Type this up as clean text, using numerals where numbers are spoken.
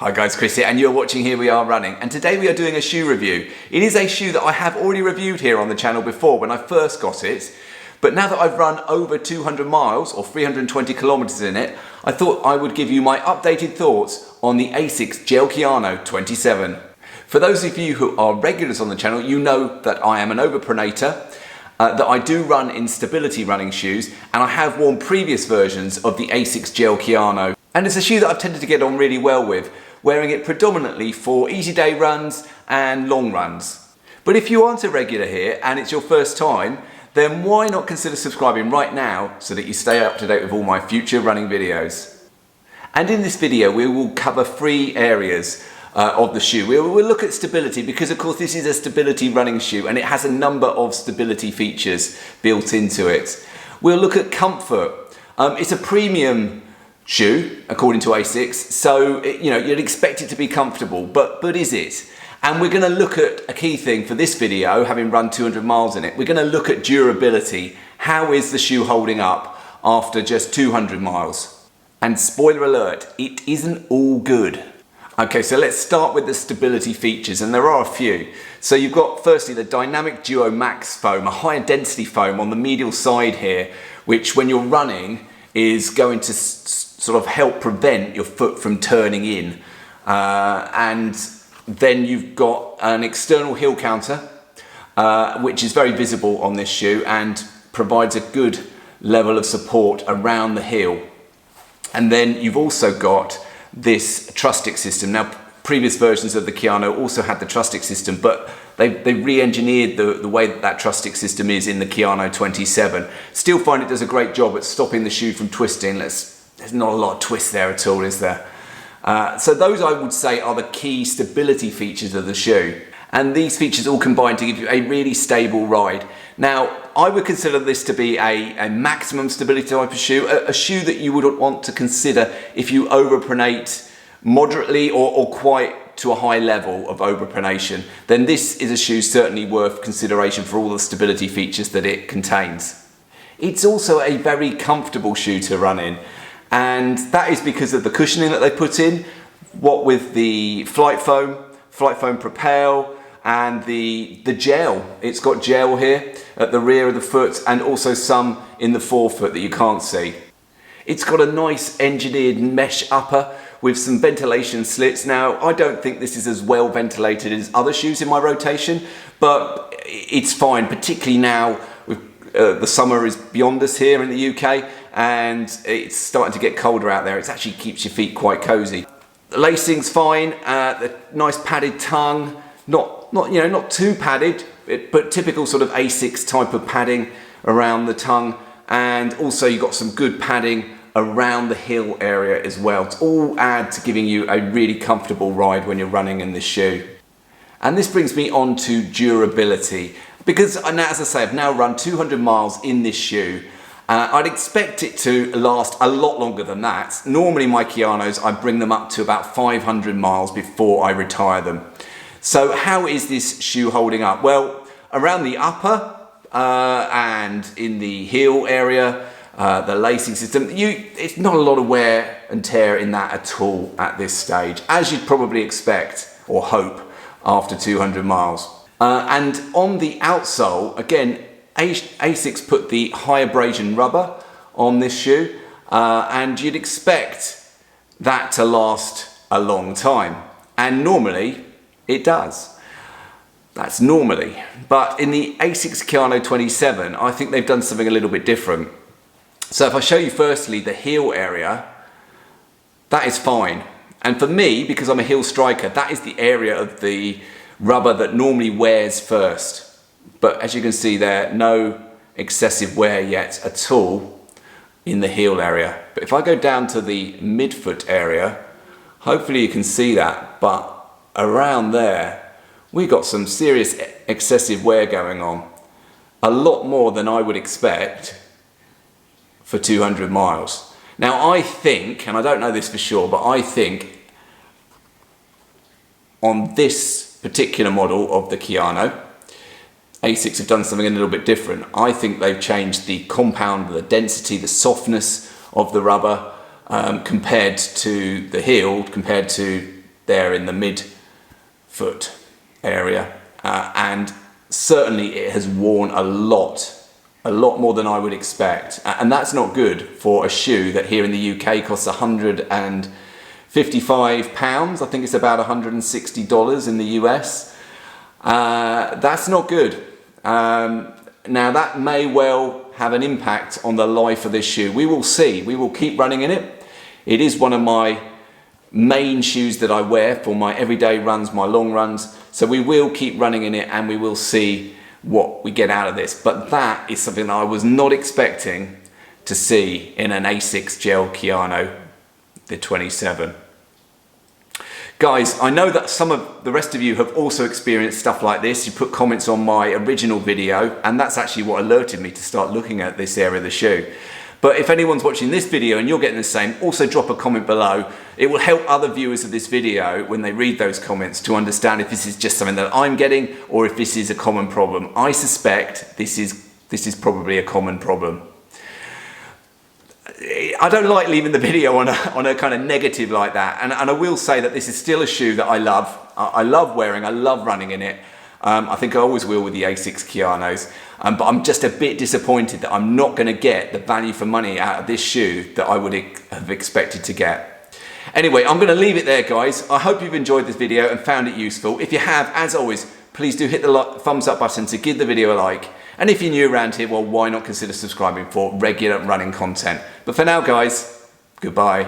Hi guys, Chris here, and you're watching Here We Are Running, and today we are doing a shoe review. It is a shoe that I have already reviewed here on the channel before when I first got it, but now that I've run over 200 miles or 320 kilometers in it, I thought I would give you my updated thoughts on the Asics Gel Kayano 27. For those of you who are regulars on the channel, you know that I am an overpronator, that I do run in stability running shoes, and I have worn previous versions of the Asics Gel Kayano. And it's a shoe that I've tended to get on really well with, wearing it predominantly for easy day runs and long runs. But if you aren't a regular here and it's your first time, then why not consider subscribing right now so that you stay up to date with all my future running videos. And in this video we will cover 3 areas of the shoe. We'll look at stability because of course this is a stability running shoe and it has a number of stability features built into it. We'll look at comfort. It's a premium shoe according to Asics, so you'd expect it to be comfortable, but is it? And we're going to look at a key thing for this video, having run 200 miles in it. We're going to look at durability. How is the shoe holding up after just 200 miles? And spoiler alert, it isn't all good. Okay, so let's start with the stability features, and there are a few. So you've got firstly the Dynamic Duo Max foam, a higher density foam on the medial side here, which when you're running is going to sort of help prevent your foot from turning in. And then you've got an external heel counter, which is very visible on this shoe and provides a good level of support around the heel. And then you've also got this Trustic system. Now, previous versions of the Kayano also had the Trustic system, but they re-engineered the way that Trustic system is in the Kayano 27. Still find it does a great job at stopping the shoe from twisting. There's not a lot of twist there at all, is there? So those I would say are the key stability features of the shoe. And these features all combine to give you a really stable ride. Now, I would consider this to be a maximum stability type of shoe, a shoe that you would want to consider if you overpronate moderately or quite to a high level of overpronation. Then this is a shoe certainly worth consideration for all the stability features that it contains. It's also a very comfortable shoe to run in. And that is because of the cushioning that they put in, what with the flight foam Propel, and the gel. It's got gel here at the rear of the foot and also some in the forefoot that you can't see. It's got a nice engineered mesh upper with some ventilation slits. Now, I don't think this is as well ventilated as other shoes in my rotation, but it's fine, particularly now with the summer is beyond us here in the UK and it's starting to get colder out there. It actually keeps your feet quite cozy. The lacing's fine, the nice padded tongue, not too padded, but typical sort of Asics type of padding around the tongue, and also you've got some good padding around the heel area as well. It's all add to giving you a really comfortable ride when you're running in this shoe. And this brings me on to durability, because as I say, I've now run 200 miles in this shoe. I'd expect it to last a lot longer than that. Normally my Kayanos, I bring them up to about 500 miles before I retire them. So how is this shoe holding up? Well, around the upper and in the heel area, the lacing system, it's not a lot of wear and tear in that at all at this stage, as you'd probably expect or hope after 200 miles. And on the outsole, again, Asics put the high abrasion rubber on this shoe, and you'd expect that to last a long time. And normally it does. That's normally. But in the Asics Kayano 27, I think they've done something a little bit different. So if I show you firstly the heel area, that is fine. And for me, because I'm a heel striker, that is the area of the rubber that normally wears first. But as you can see there, no excessive wear yet at all in the heel area. But if I go down to the midfoot area, hopefully you can see that, but around there, we got some serious excessive wear going on. A lot more than I would expect for 200 miles. Now I think, and I don't know this for sure, but I think on this particular model of the Kayano, Asics have done something a little bit different. I think they've changed the compound, the density, the softness of the rubber compared to the heel, compared to there in the mid-foot area, and certainly it has worn a lot more than I would expect, and that's not good for a shoe that here in the UK costs £155. I think it's about $160 in the US. That's not good. Now that may well have an impact on the life of this shoe. We will see. We will keep running in it. It is one of my main shoes that I wear for my everyday runs, my long runs. So we will keep running in it, and we will see what we get out of this. But that is something that I was not expecting to see in an Asics Gel Kayano, the 27. Guys, I know that some of the rest of you have also experienced stuff like this. You put comments on my original video, and that's actually what alerted me to start looking at this area of the shoe. But if anyone's watching this video and you're getting the same, also drop a comment below. It will help other viewers of this video when they read those comments to understand if this is just something that I'm getting or if this is a common problem. I suspect this is probably a common problem. I don't like leaving the video on a kind of negative like that, and I will say that this is still a shoe that I love. I love wearing, I love running in it. I think I always will with the Asics Kayanos, but I'm just a bit disappointed that I'm not going to get the value for money out of this shoe that I would have expected to get. Anyway, I'm going to leave it there, guys. I hope you've enjoyed this video and found it useful. If you have, as always, please do hit the thumbs up button to give the video a like. And if you're new around here, well, why not consider subscribing for regular running content? But for now, guys, goodbye.